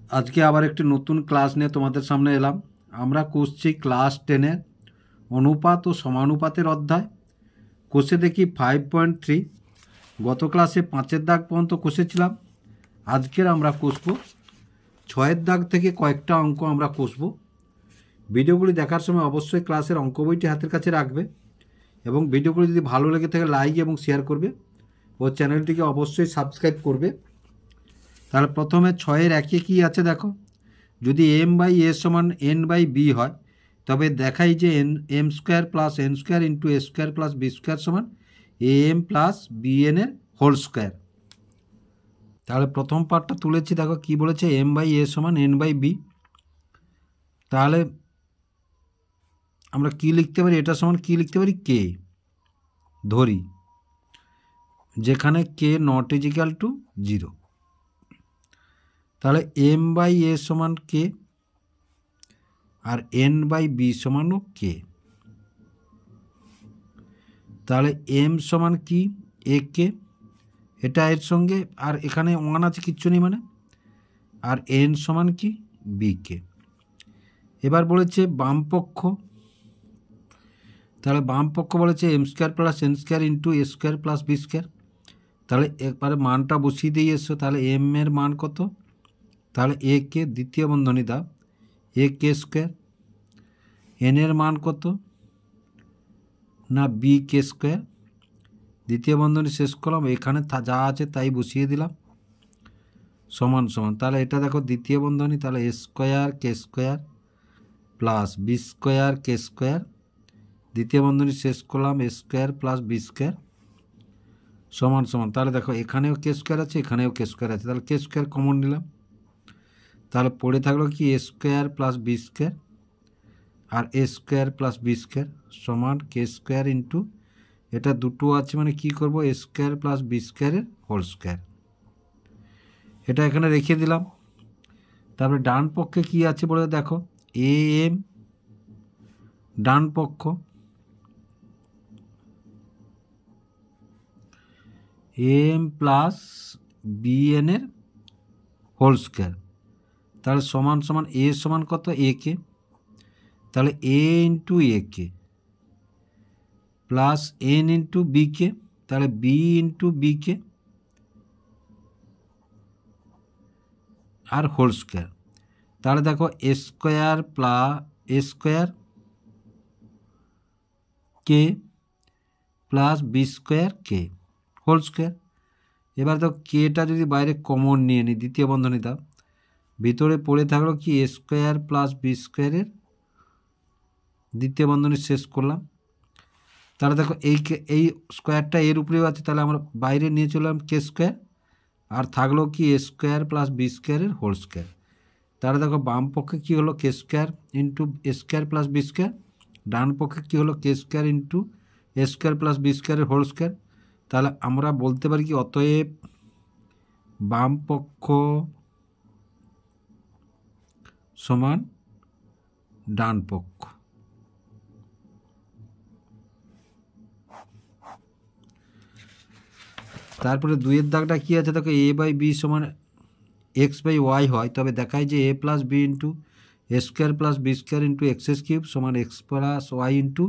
আজকে আবার একটি নতুন ক্লাস নিয়ে তোমাদের সামনে এলাম। আমরা করছি ক্লাস 10-এর অনুপাত ও সমানুপাতের অধ্যায়। কোষে দেখি 5.3। গত ক্লাসে 5-এর দাগ পর্যন্ত কষেছিলাম। আজকের আমরা কষব 6-এর দাগ থেকে কয়েকটা অঙ্ক আমরা কষব। ভিডিওগুলি দেখার সময় অবশ্যই ক্লাসের অঙ্ক বইটি হাতের কাছে রাখবে এবং ভিডিওগুলি যদি ভালো লেগে থাকে লাইক এবং শেয়ার করবে ও চ্যানেলটিকে অবশ্যই সাবস্ক্রাইব করবে। তাহলে প্রথমে 6-এর একে কী আছে দেখো, যদি m/a সমান n/b হয় তবে দেখাই যে m square plus n square into a square plus b square সমান am প্লাস bn এর হোল স্কোয়ার। তাহলে প্রথম পার্টটা তুলেছি, দেখো কি বলেছে, m/a সমান n/b। তাহলে আমরা কি লিখতে পারি, এটা সমান কি লিখতে পারি, k ধরি, যেখানে k নট ইজিক্যাল টু 0। তাহলে m/a সমান k আর n/b সমানও k। তাহলে m সমান কি, a k, এটা এর সঙ্গে আর এখানে 1 আছে, কিচ্ছু নেই মানে, আর n সমান কি, b k। এবার বলেছে বাম পক্ষ, তাহলে বাম পক্ষ বলেছে m square plus n square into a square plus b square. তাহলে একবারে মানটা বসিয়ে দিয়ে এসছো। তাহলে m এর মান কত, তাহলে a k দ্বিতীয় বন্ধনী দাও a k স্কোয়ার, n এর মান কত না b k স্কোয়ার, দ্বিতীয় বন্ধনী শেষ করলাম, এখানে যা আছে তাই বসিয়ে দিলাম, সমান সমান। তাহলে এটা দেখো দ্বিতীয় বন্ধনী, তাহলে a square k square plus b square k square, দ্বিতীয় বন্ধনী শেষ করলাম a square plus b square সমান সমান। তাহলে দেখো এখানেও k স্কোয়ার আছে, এখানেও k স্কোয়ার আছে, তাহলে k স্কোয়ার কমন নিলাম। তাহলে পড়ে থাকলো কি a square plus b square আর a square plus b square সমান k স্কোয়ার ইন্টু, এটা দুটো আছে মানে কি করব, a স্কোয়ার প্লাস b স্কোয়ারের হোল স্কোয়ার। এটা এখানে রেখে দিলাম। তারপরে ডান পক্ষে কি আছে বলে দেখো, am ডান পক্ষ, am প্লাস bn এর হোল স্কোয়ার। তাহলে সমান সমান a সমান কত, a k, তাহলে a into a k plus n into b k, তাহলে b ইন্টু b k আর হোল স্কোয়ার। তাহলে দেখো a square plus a square k plus b square k whole square. এবার দেখো কেটা যদি বাইরে কমন নিয়ে নিই, দ্বিতীয় বন্ধনী দাও, ভিতরে পড়ে থাকলো কি a স্কোয়ার প্লাস b স্কোয়ারের, দ্বিতীয় বন্ধনী শেষ করলাম। তাহলে দেখো এই স্কোয়ারটা এর উপরেও আছে, তাহলে আমরা বাইরে নিয়ে চললাম k স্কোয়ার, আর থাকলো কি a স্কোয়ার প্লাস b স্কোয়ারের হোল স্কোয়ার। তাহলে দেখো বাম পক্ষে কী হলো, k square into a square plus b square, ডান পক্ষে কী হলো, k square into a square plus b স্কোয়ারের হোল স্কোয়ার। তাহলে আমরা বলতে পারি কি, অতএব বাম পক্ষ সমান ডান পক্ষ। তারপরে 2-এর দাগটা কী আছে দেখো, a/b সমান x/y হয় তবে দেখায় যে a plus b into a square plus b square into x cube সমান x plus y into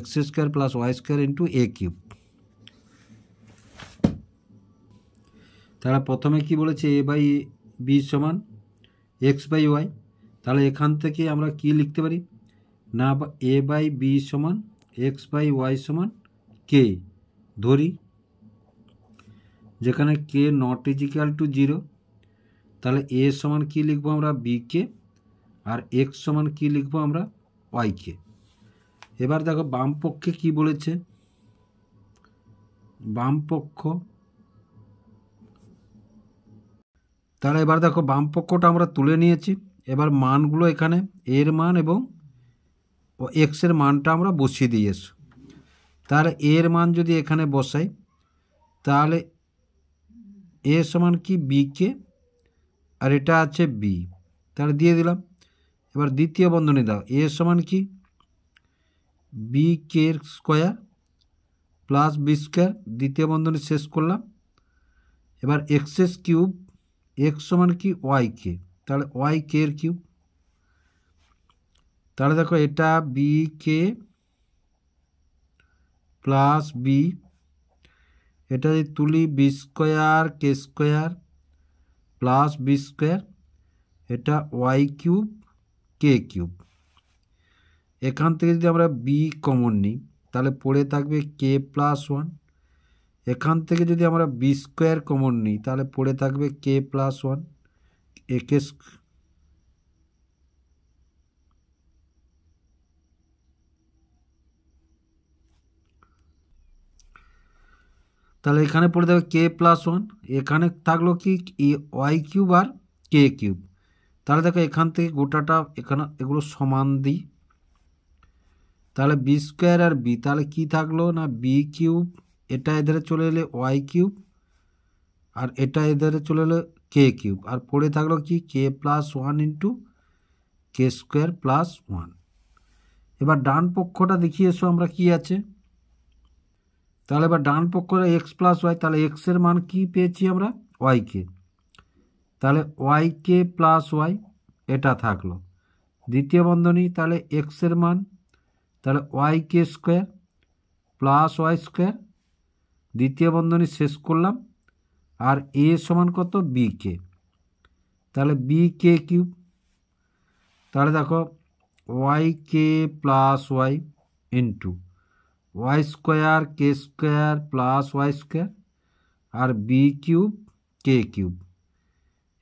x square plus y square into a cube. তাহলে প্রথমে কি বলেছে, a/b সমান x/y। তাহলে এখান থেকে আমরা কি লিখতে পারি না, a/b সমান x/y সমান k ধরি, যেখানে k নট ইজিক্যাল টু 0। তাহলে a সমান কি লিখবো আমরা, b k, আর x সমান কি লিখবো আমরা, y k। এবার দেখো বাম পক্ষে কি বলেছে, বাম পক্ষ, তাহলে এবার দেখো বাম পক্ষটা আমরা তুলে নিয়েছি। এবার মানগুলো এখানে এর মান এবং x এর মানটা আমরা বসিয়ে দিয়েছি। তাহলে এর মান যদি এখানে বসাই, তাহলে a সমান কি b k, আর এটা আছে b, তাহলে দিয়ে দিলাম। এবার দ্বিতীয় বন্ধনী দাও, a সমান কি b k square plus b square, দ্বিতীয় বন্ধনী শেষ করলাম। এবার x কিউব x সমান কি y k, তাহলে ওয়াই কে এর কিউব। তাহলে দেখো এটা বি কে প্লাস বি, এটা যদি তুলি B square k square plus B square, এটা ওয়াই কিউব কে কিউব। এখান থেকে যদি আমরা বি কমন নিই তাহলে পড়ে থাকবে কে প্লাস ওয়ান। এখান থেকে যদি আমরা বি স্কোয়ার কমন নিই তাহলে পড়ে থাকবে কে প্লাস ওয়ান একে। তাহলে এখানে পড়ে থাকবে কে প্লাস ওয়ান, এখানে থাকলো কি ওয়াই কিউব আর কে কিউব। তাহলে দেখো এখান থেকে গোটাটা এখানে এগুলো সমান দিই, তাহলে বি স্কোয়ার আর বি, তাহলে কি থাকলো না বি কিউব, এটা এধারে চলে এলে ওয়াই কিউব আর এটা এধারে চলে এলো কে কিউব, আর পড়ে থাকলো কি k plus one into k square plus one. এবার ডান পক্ষটা দেখিয়ে এসো আমরা কি আছে। তাহলে এবার ডান পক্ষটা এক্স প্লাস ওয়াই, তাহলে এক্সের মান কি পেয়েছি আমরা ওয়াইকে, তাহলে ওয়াই কে প্লাস ওয়াই এটা থাকলো দ্বিতীয় বন্ধনী, তাহলে এক্সের মান তাহলে ওয়াই কে স্কোয়ার প্লাস ওয়াই স্কোয়ার দ্বিতীয় বন্ধনী শেষ করলাম, আর এ সমান কত বি কে, তাহলে বি কে কিউব। তাহলে দেখো y k plus y into y square k square plus Y square আর বি কিউব কে কিউব।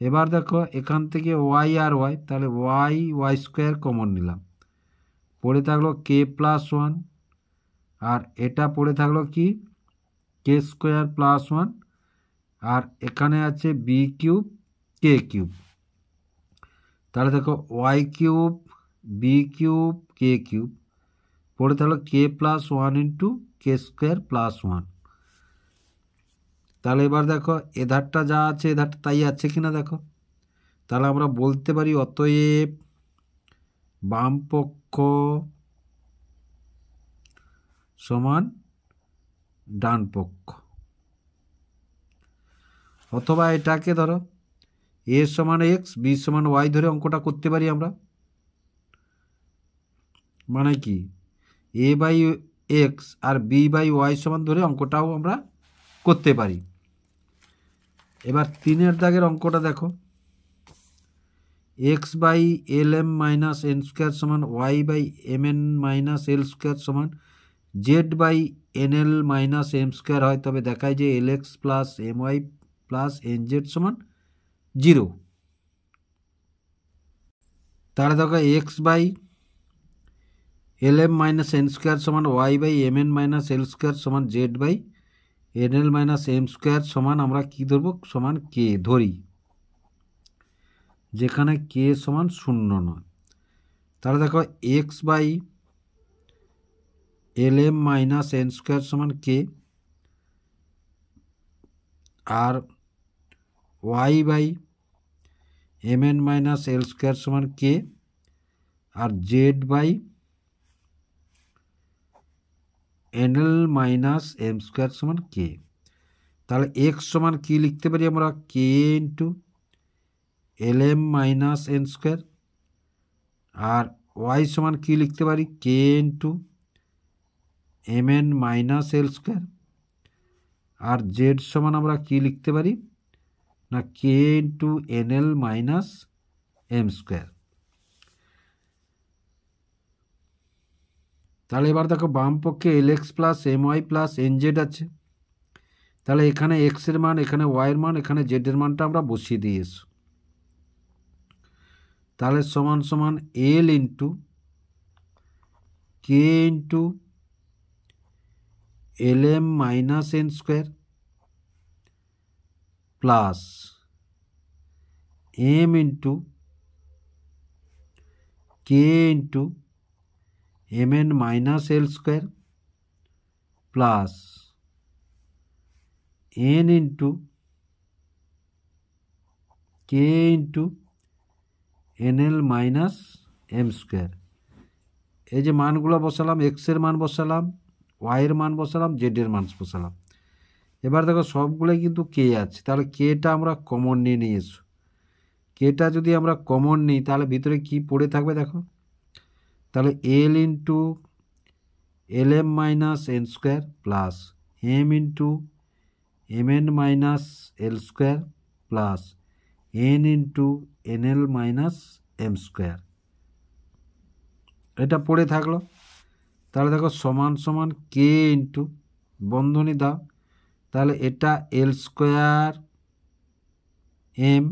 এবার দেখো এখান থেকে ওয়াই আর ওয়াই, তাহলে ওয়াই স্কোয়ার কমন নিলাম, পড়ে থাকলো কে প্লাস ওয়ান আর এটা পড়ে থাকলো কি কে স্কোয়ার প্লাস ওয়ান, আর এখানে আছে বি কিউব কে কিউব। তাহলে দেখো Y cube B cube k cube পড়ে থাকলো k plus one into k square plus one. তাহলে এবার দেখো এধারটা যা আছে এধারটা তাই আছে কিনা দেখো, তাহলে আমরা বলতে পারি অতএব বাম পক্ষ সমান ডান পক্ষ, অথবা এটাকে ধরো এ সমান এক্স বি সমান ওয়াই ধরে অঙ্কটা করতে পারি আমরা। মানে কি এ বাই এক্স আর বি বাই ওয়াই সমান ধরে অঙ্কটাও আমরা করতে পারি। এবার 3 দাগের অঙ্কটা দেখো, x by l m minus n square সমান y by m n minus l square সমান z by n l minus m square হয়, তবে দেখায় যে l x plus m y plus n z সমান 0। তাহলে দেখো x by l m minus n square সমান y by m n minus l square সমান z by n l minus m square সমান আমরা কী ধরবো সমান কে ধরি, যেখানে কে সমান 0 নয়। তাহলে দেখো x by l m minus n square সমান কে, আর y by m n minus l square সমান কে, আর z by n l minus m square সমান কে। তাহলে এক্স সমান কি লিখতে পারি আমরা k into l m minus n square, আর ওয়াই সমান কি লিখতে পারি k into m n minus l square, আর জেড সমান আমরা কি লিখতে পারি না কে into n l minus m square. তাহলে এবার দেখো বাম পক্ষে l x plus m y plus n z আছে, তাহলে এখানে এক্সের মান এখানে ওয়াইয়ের মান এখানে জেডের মানটা আমরা বসিয়ে দিয়ে এসো, তাহলে সমান সমান l into k into l m minus n square plus m into k into m n minus l square plus n into k into n l minus m square. এই যে মানগুলো বসালাম, এক্সের মান বসালাম, ওয়াইয়ের মান বসালাম, জেডের মান বসালাম। এবার দেখো সবগুলোই কিন্তু কে আছে, তাহলে কেটা আমরা কমন নিয়ে এসো, কেটা যদি আমরা কমন নিই তাহলে ভিতরে কি পড়ে থাকবে দেখো, তাহলে l into l m minus n square plus m into m n minus l square plus n into n l minus m square, এটা পড়ে থাকলো। তাহলে দেখো সমান সমান কে ইন্টু বন্ধনী দাও, তাহলে এটা l square m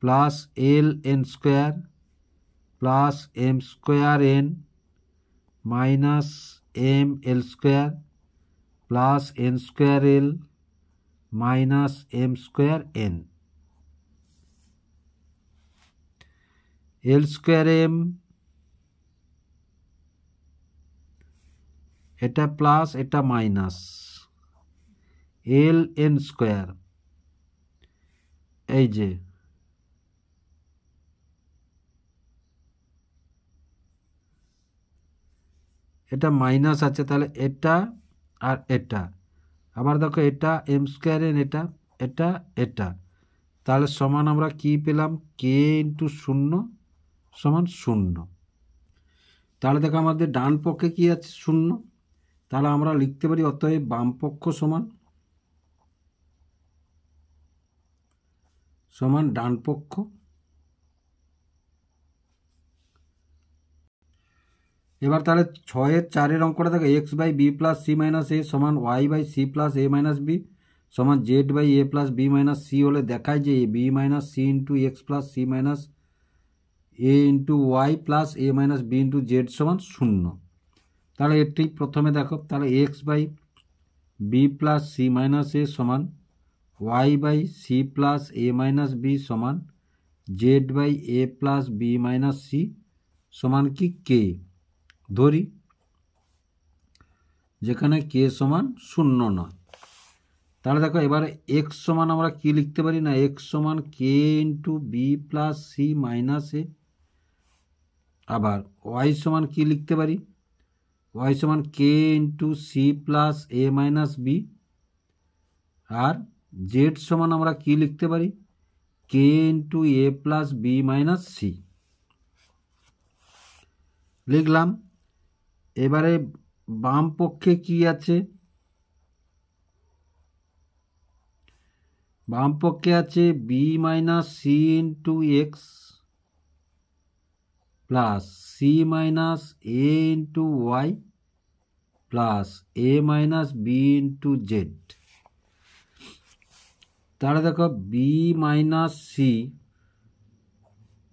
plus l n square plus m square n minus m l square plus n square l minus m square n, l square m এটা প্লাস এটা মাইনাস এল এন স্কোয়ার, এই যে এটা minus আছে, তাহলে এটা আর এটা, আবার দেখো এটা এম স্কোয়ার এন এটা এটা এটা, তাহলে সমান আমরা কি পেলাম, কে ইন্টু শূন্য সমান শূন্য। তাহলে দেখো আমাদের ডান পক্ষে কি আছে শূন্য, তাহলে আমরা লিখতে পারি অতএব বাম পক্ষ সমান সমান ডান পক্ষ। এবার তাহলে 6-4 অঙ্কটা দেখো x by b plus c minus a সমান y by c plus A minus b সমান z by A plus B minus c হলে দেখায় যে b minus c into x plus c minus a into y plus A minus b into z সমান শূন্য। তাহলে এটি প্রথমে দেখো, তাহলে x by b plus c minus a সমান y by c plus A minus b সমান z by A plus B minus C সমান কি কে ধরি, যেখানে কে সমান শূন্য নয়। তাহলে দেখো এবারে এক্স সমান আমরা কি লিখতে পারি না, এক্স সমান k into b plus c minus a, আবার ওয়াই সমান কি লিখতে পারি, ওয়াই সমান কে ইন্টু সি প্লাস এ মাইনাস বি, আর জেড সমান আমরা কি লিখতে পারি, k into a plus B minus c লিখলাম। এবারে বাম পক্ষে কি আছে, বাম পক্ষে আছে b minus c into x plus c minus a into y plus A minus b into z. তাহলে দেখো b minus c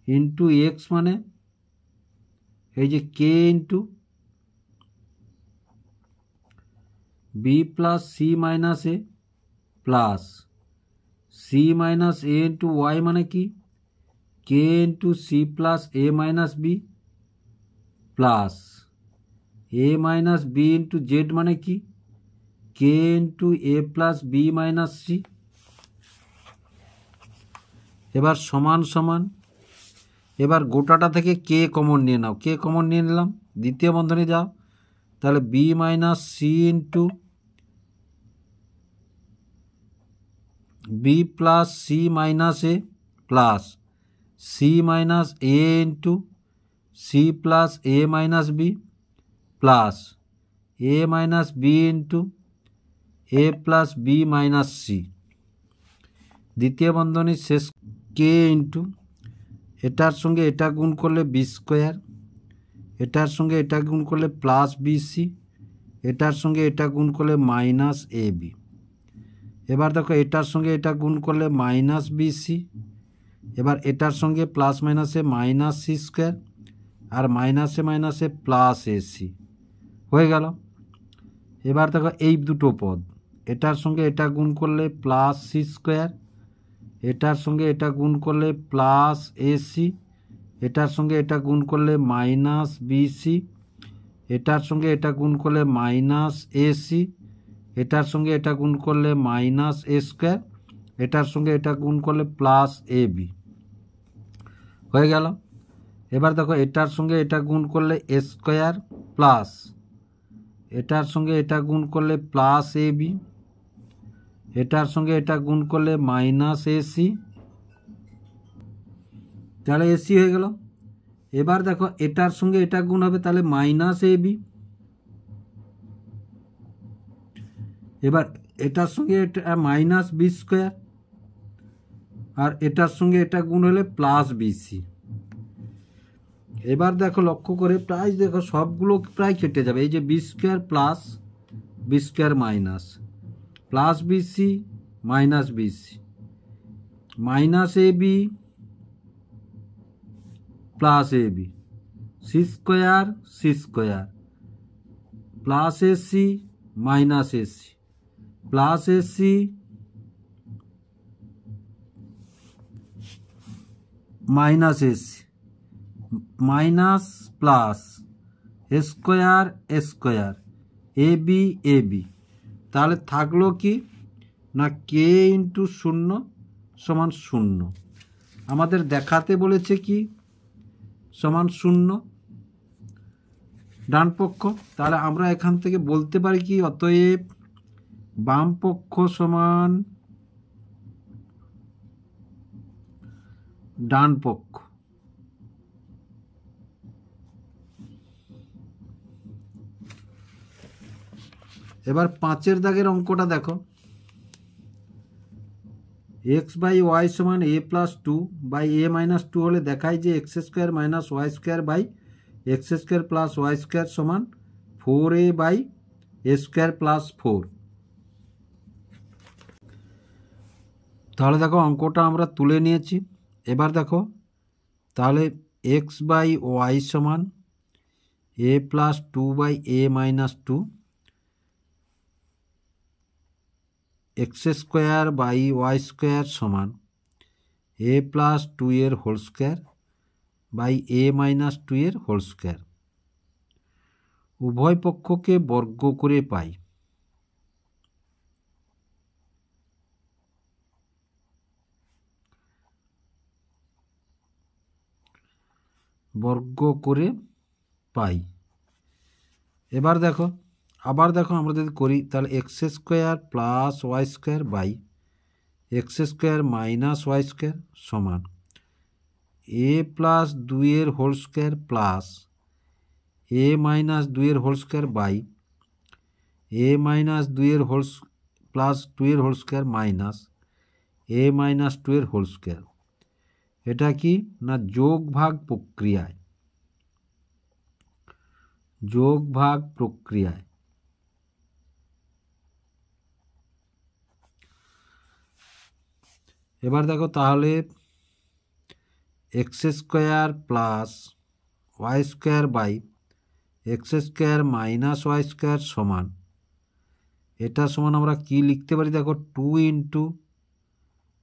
into x মানে এই যে k into b plus c minus a plus c minus a into y মানে কি k into c plus এ minus b plus এ minus b into z মানে কি k into a plus B minus c. এবার সমান সমান, এবার গোটাটা থেকে কে common নিয়ে নাও, কে কমন নিয়ে নিলাম, দ্বিতীয় বন্ধনী যাও, তাহলে b minus c into b plus c minus a plus c minus a into c plus A minus b plus A minus b into a plus B minus c. দ্বিতীয় বন্ধনী শেষ, কে ইন্টু এটার সঙ্গে এটা গুণ করলে বি স্কোয়ার, এটার সঙ্গে এটা গুণ করলে প্লাস বি সি, এটার সঙ্গে এটা গুণ করলে মাইনাস এ বি। এবার দেখো এটার সঙ্গে এটা গুণ করলে মাইনাস বি সি, এবার এটার সঙ্গে প্লাস মাইনাসে মাইনাস সি স্কোয়ার আর মাইনাসে মাইনাসে প্লাস এ সি হয়ে গেল। এবার দেখো এই দুটো পদ, এটার সঙ্গে এটা গুণ করলে প্লাস সি স্কোয়ার, এটার সঙ্গে এটা গুণ করলে প্লাস এসি, এটার সঙ্গে এটা গুণ করলে মাইনাস বিসি, এটার সঙ্গে এটা গুণ করলে মাইনাস এসি, এটার সঙ্গে এটা গুণ করলে মাইনাস এ স্কোয়ার, এটার সঙ্গে এটা গুণ করলে প্লাস এ বি হয়ে গেল। এবার দেখো এটার সঙ্গে এটা গুণ করলে এ স্কোয়ার প্লাস এটার সঙ্গে এটা গুণ করলে প্লাস এ বি, এটার সঙ্গে এটা গুণ করলে মাইনাস এসি, তাহলে এসি হয়ে গেল। এবার দেখো এটার সঙ্গে এটা গুণ হবে, তাহলে মাইনাস এ বি। এবার এটার সঙ্গে এটা মাইনাস বি স্কোয়ার, আর এটার সঙ্গে এটা গুণ হলে প্লাস বিসি। এবার দেখো লক্ষ্য করে প্রায় দেখো সবগুলো প্রায় কেটে যাবে। এই যে B square plus B square minus plus BC minus BC minus A B plus A B C square plus AC minus AC plus AC minus AC minus plus square A B. তাহলে থাকলো কি না কে into 0 সমান 0। আমাদের দেখাতে বলেছে কি সমান 0 ডান পক্ষ। তাহলে আমরা এখান থেকে বলতে পারি কি অতএব বাম পক্ষ সমান ডান পক্ষ। এবার 5 দাগের অঙ্কটা দেখো, এক্স বাই ওয়াই সমান A plus 2 by A minus 2 হলে দেখায় যে X square minus Y square by X square plus Y square সমান 4a by A square plus 4। তাহলে দেখো অঙ্কটা আমরা তুলে নিয়েছি। এবার দেখো তাহলে এক্স বাই ওয়াই সমান A plus 2 by A minus 2 X square by Y square সমান এ প্লাস 2 এর whole square by A minus 2 এর হোল স্কোয়ার। উভয় পক্ষকে বর্গ করে পাই। এবার দেখো আবার দেখো আমরা যদি করি তাহলে X square plus Y square by X square minus Y square সমান এ প্লাস 2 এর হোল স্কোয়ার প্লাস এ মাইনাস 2 এর whole square by A minus 2 এর হোল প্লাস 2 এর whole square minus A minus 2 এর হোল স্কোয়ার। এটা কি না যোগ ভাগ প্রক্রিয়ায়। এবার দেখো তাহলে X square plus Y square by X square minus Y square সমান এটা সমান আমরা কি লিখতে পারি দেখো 2 into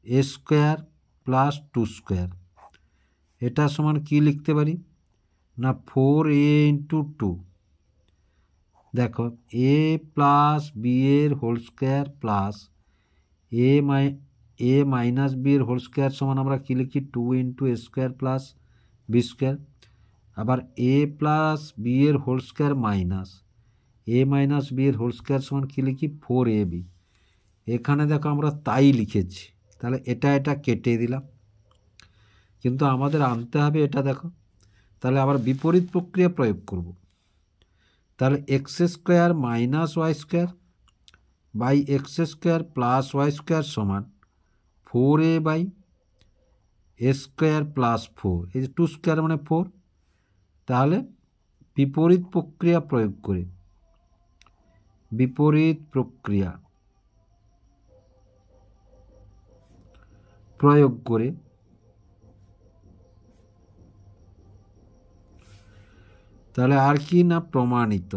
A square plus 2 square. এটা সমান কি লিখতে পারি না 4a ইন্টু 2। দেখো এ প্লাস বি এর হোল স্কোয়ার প্লাস এ মাইনাস বি এর হোল স্কোয়ার সমান আমরা কী লিখি 2 into A square plus B square. আবার এ প্লাস বি এর whole square minus A minus B এর হোল স্কোয়ার সমান কী লিখি 4ab। এখানে দেখো আমরা তাই লিখেছি, তাহলে এটা কেটে দিলাম, কিন্তু আমাদের আনতে হবে এটা দেখো। তাহলে আবার বিপরীত প্রক্রিয়া প্রয়োগ করব। তাহলে X square minus Y square by X square plus Y square সমান 4a by A square plus 4, এই যে 2 স্কোয়ার মানে 4। তাহলে বিপরীত প্রক্রিয়া প্রয়োগ করে তাহলে আর কি না প্রমাণিত।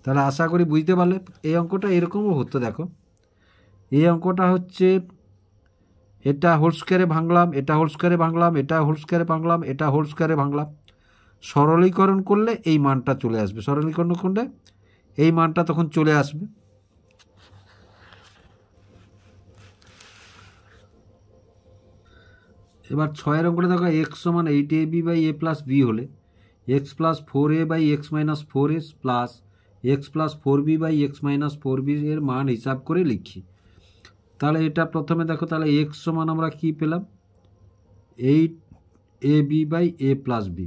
তাহলে আশা করি বুঝতে পারলে। এই অঙ্কটা এরকমও হতো দেখো, এই অঙ্কটা হচ্ছে এটা হোল স্কোয়ারে ভাঙলাম, এটা হোল স্কোয়ারে ভাঙলাম, এটা হোল স্কোয়ারে ভাঙলাম, এটা হোল স্কোয়ারে ভাঙলাম। সরলীকরণ করলে এই মানটা চলে আসবে, সরলীকরণ করলে এই মানটা তখন চলে আসবে। এবার 6 অঙ্কটা দেখো এক্স সমান 8ab by A plus B হলে X plus 4a by X minus 4s plus X plus 4b by X minus 4b এর মান হিসাব করে লিখি। তাহলে এটা প্রথমে দেখো, তাহলে এক্স সমান আমরা কি পেলাম eight A B by A plus B.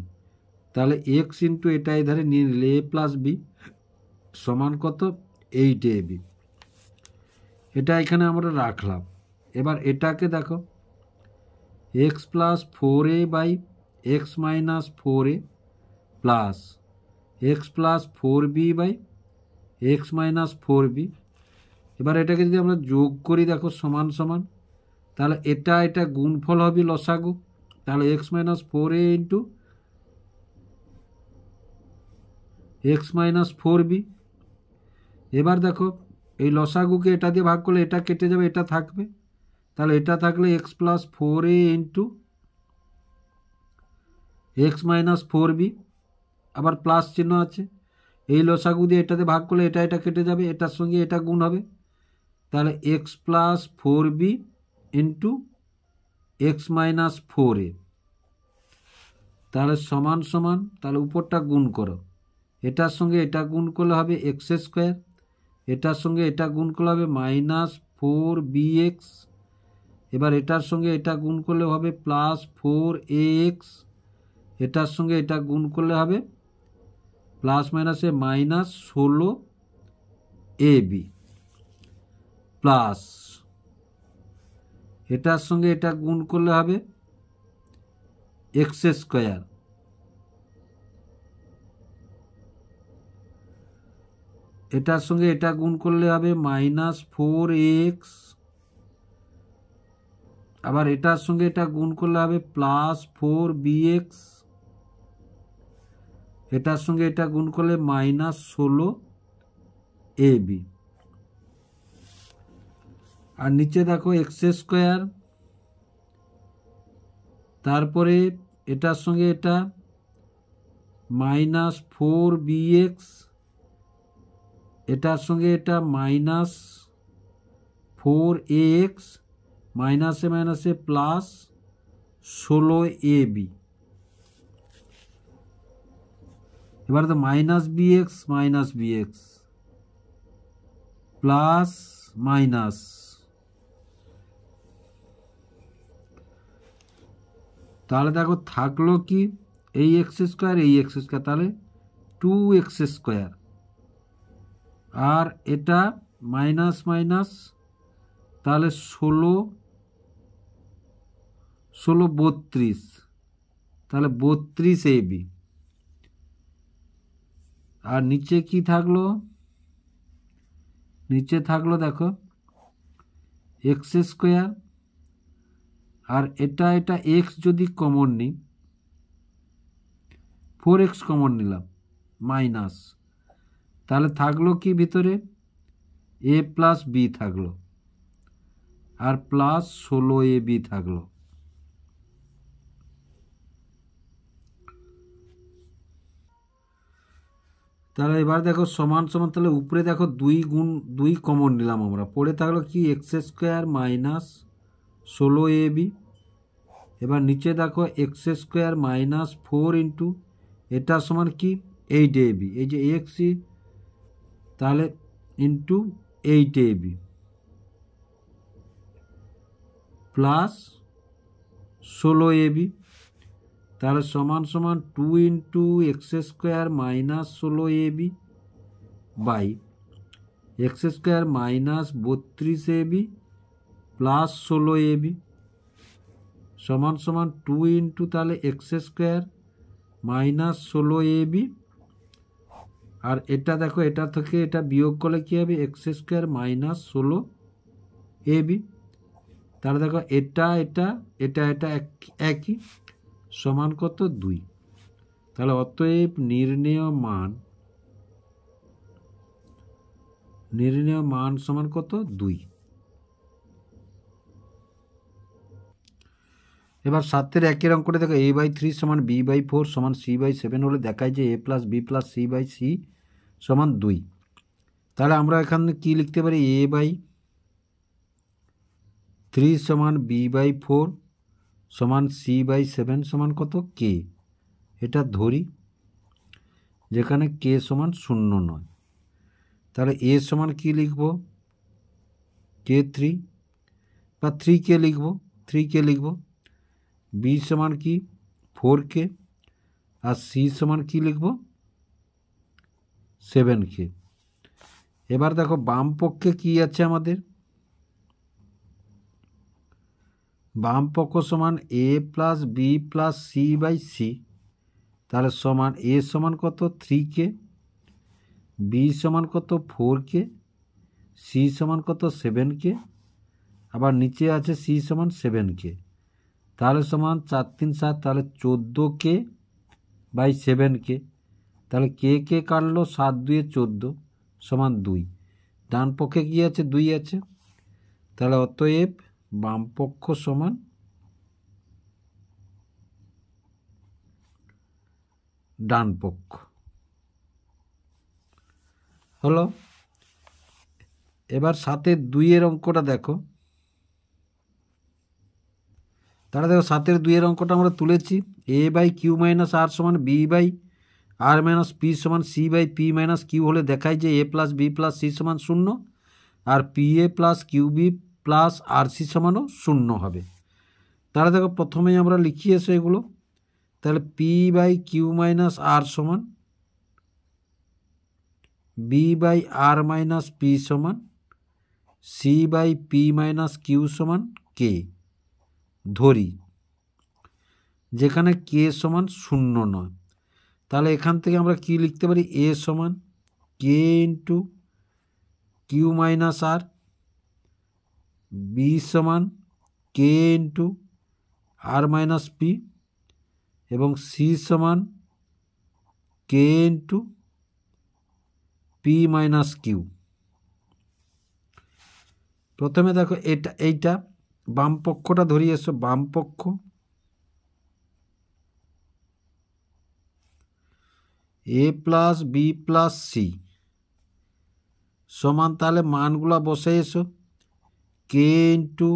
তাহলে এক্স ইন্টু এটা এধারে নিয়ে নিলে এ প্লাস বি সমান কত, এইট এ বি। এটা এখানে আমরা রাখলাম। এবার এটাকে দেখো, X plus four A by X minus four A plus X plus four B by X minus four B. এবার এটাকে যদি আমরা যোগ করি দেখো সমান সমান, তাহলে এটা গুণফল হবে লসাগু। তাহলে X minus four A into X minus four B. এবার দেখো এই লসাগুকে এটা দিয়ে ভাগ করলে এটা কেটে যাবে, এটা থাকবে। তাহলে এটা থাকলে X plus four A into X minus four B, আবার প্লাস চিহ্ন আছে। এই লসাগু দিয়ে এটাতে ভাগ করলে এটা কেটে যাবে, এটার সঙ্গে এটা গুণ হবে। তাহলে X plus four B into X minus four A, তাহলে সমান সমান, তাহলে উপরটা গুণ করো, এটার সঙ্গে এটা গুণ করলে হবে এক্স স্কোয়ার, এটার সঙ্গে এটা গুণ করলে হবে মাইনাস ফোর বি এক্স। এবার এটার সঙ্গে এটা গুণ করলে হবে প্লাস ফোর এ এক্স, এটার সঙ্গে এটা গুণ করলে হবে প্লাস মাইনাসে মাইনাস 16 এ বি প্লাস এটার সঙ্গে এটা গুণ করলে হবে এক্স স্কোয়ার, এটার সঙ্গে এটা গুণ করলে হবে মাইনাস ফোর এক্স, আবার এটার সঙ্গে এটা গুণ করলে হবে প্লাস ফোর বি এক্স, এটার সঙ্গে এটা গুণ করলে মাইনাস 16 এ বি। আর নিচে দেখো এক্স স্কোয়ার, তারপরে এটার সঙ্গে এটা মাইনাস ফোর বি এক্স, এটার সঙ্গে এটা মাইনাস ফোর এ এক্স, মাইনাসে মাইনাসে প্লাস 16 এ বি। এবার তো minus B X plus minus, তাহলে দেখো থাকলো কি, এই এক্স স্কোয়ার এই এক্স স্কোয়ার, তাহলে টু এক্স স্কোয়ার, আর এটা মাইনাস মাইনাস, তাহলে 16 32, তাহলে 32 এ বি। আর নিচে কি থাকলো, নিচে থাকলো দেখো এক্স স্কোয়ার, আর এটা এক্স যদি কমন নিই, 4x কমন নিলাম মাইনাস, তাহলে থাকলো কি ভিতরে এ প্লাস বি থাকলো, আর প্লাস 16 এ বি থাকলো। তাহলে এবার দেখো সমান সমান, তাহলে উপরে দেখো 2 কমন নিলাম আমরা, পড়ে থাকলো কি x square minus 16 A B. এবার নিচে দেখো এক্স স্কোয়ার মাইনাস 4 ইন্টু এটা সমান কি 8 এ বি, এই যে এক্সই, তাহলে into 8 A B plus 16 A B, তাহলে সমান সমান 2 into X square minus 16 A B by X square minus 32 A B plus 16 A B সমান সমান 2 ইন্টু তাহলে X square minus 16 A B, আর এটা দেখো এটা থেকে এটা বিয়োগ করলে কী হবে X square minus 16 A B. তাহলে দেখো এটা একই, সমান কত 2। তাহলে অতএব নির্ণেয় মান সমান কত 2। এবার 7-এর একই রকম করে দেখো a/3 সমান b/4 সমান c/7 হলে দেখায় যে a plus B plus c/c সমান 2। তাহলে আমরা এখানে কি লিখতে পারি, a/3 সমান b/4 সমান c/7 সমান কত k, এটা ধরি যেখানে k সমান 0 নয়। তাহলে a সমান কি লিখব, k3 বা 3k লিখব, বি সমান কি 4k, আর সি সমান কি লিখব 7k। এবার দেখো বাম পক্ষে কি আছে আমাদের, বাম পক্ষ সমান a plus B plus C by C, তাহলে সমান a সমান কত 3k, বি সমান কত 4k, সি সমান কত 7k, আবার নিচে আছে সি সমান 7k, তাহলে সমান 4 3 7, তাহলে 14k বাই 7k, তাহলে কে কে কাটলো 7 2 14 সমান 2, ডান পক্ষে কি আছে 2 আছে, তাহলে অতএব বাম পক্ষ সমান ডান পক্ষ হলো। এবার 7 2 অঙ্কটা দেখো, তাহলে দেখো 7 2 অঙ্কটা আমরা তুলেছি, A by Q minus R সমান B by R minus P সমান C by P minus Q হলে দেখায় যে A plus B plus C সমান 0, আর P A plus Q B plus R C সমানও 0 হবে। তাহলে দেখো প্রথমেই আমরা লিখি এসো এগুলো, তাহলে P by Q minus R সমান B by R minus P সমান C by P minus Q সমান কে ধরি, যেখানে কে সমান 0 নয়। তাহলে এখান থেকে আমরা কি লিখতে পারি, এ সমান কে ইন্টু কিউ মাইনাস আর, বি সমান k into R minus P, এবং সি সমান k into P minus Q. প্রথমে দেখো এইটা বাম পক্ষটা ধরিয়ে এসো, বাম পক্ষ এ প্লাস বি প্লাস সি সমান, তাহলে মানগুলা বসে এসো, কে into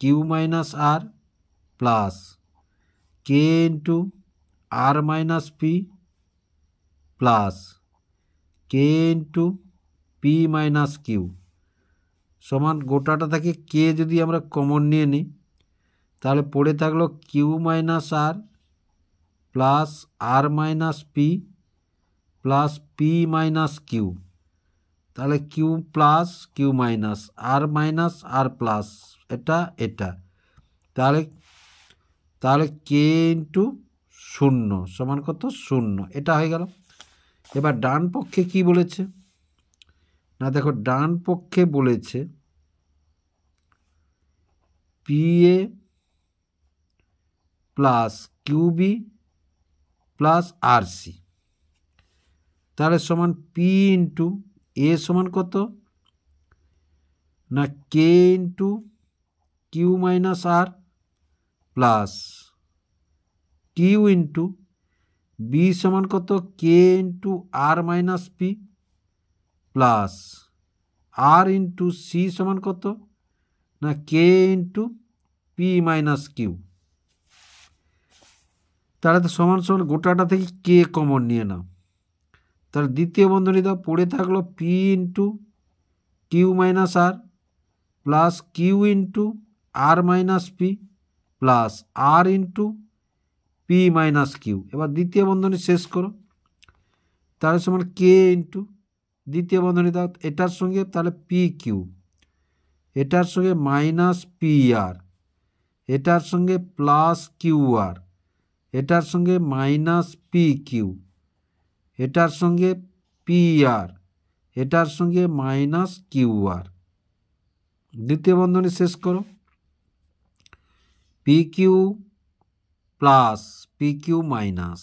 Q minus R plus কে into R minus P plus কে ইন্টু পি মাইনাস কিউ সমান, গোটাটা থেকে কে যদি আমরা কমন নিয়ে নিই তাহলে পড়ে থাকলো Q minus R plus R minus P plus P minus Q, তাহলে Q plus Q minus R plus এটা তাহলে কে ইন্টু 0 সমান কত 0, এটা হয়ে গেল। এবার ডান পক্ষে কি বলেছে না, দেখো ডান পক্ষে বলেছে P A plus Q B plus R C, তাহলে সমান পি ইন্টু এ সমান কত না কে into Q minus R plus Q into B সমান কত K into R minus P plus R into C সমান কত না কে ইন্টু পি মাইনাস কিউ। তাহলে তো সমান সমান গোটাটা থেকে কে কমন নিয়ে নাও, তাহলে দ্বিতীয় বন্ধনী দাও, পড়ে থাকলো P into Q minus R plus Q into R minus P plus R into P minus Q. এবার দ্বিতীয় বন্ধনী শেষ করো, তাহলে সমান কে ইন্টু দ্বিতীয় বন্ধনী দাও, এটার সঙ্গে তাহলে পি কিউ, এটার সঙ্গে মাইনাস পি আর, এটার সঙ্গে প্লাস কিউ আর, এটার সঙ্গে মাইনাস পি কিউ, এটার সঙ্গে পি আর, এটার সঙ্গে মাইনাস কিউ আর। দ্বিতীয় বন্ধনী শেষ করো, P Q plus P Q minus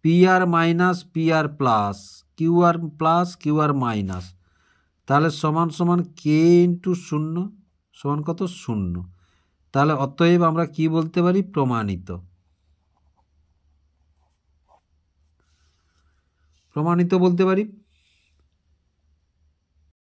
P R minus P R plus Q R minus, তাহলে সমান সমান কে ইন্টু 0 সমান কত 0, তাহলে অতএব আমরা কি বলতে পারি, প্রমাণিত বলতে পারি।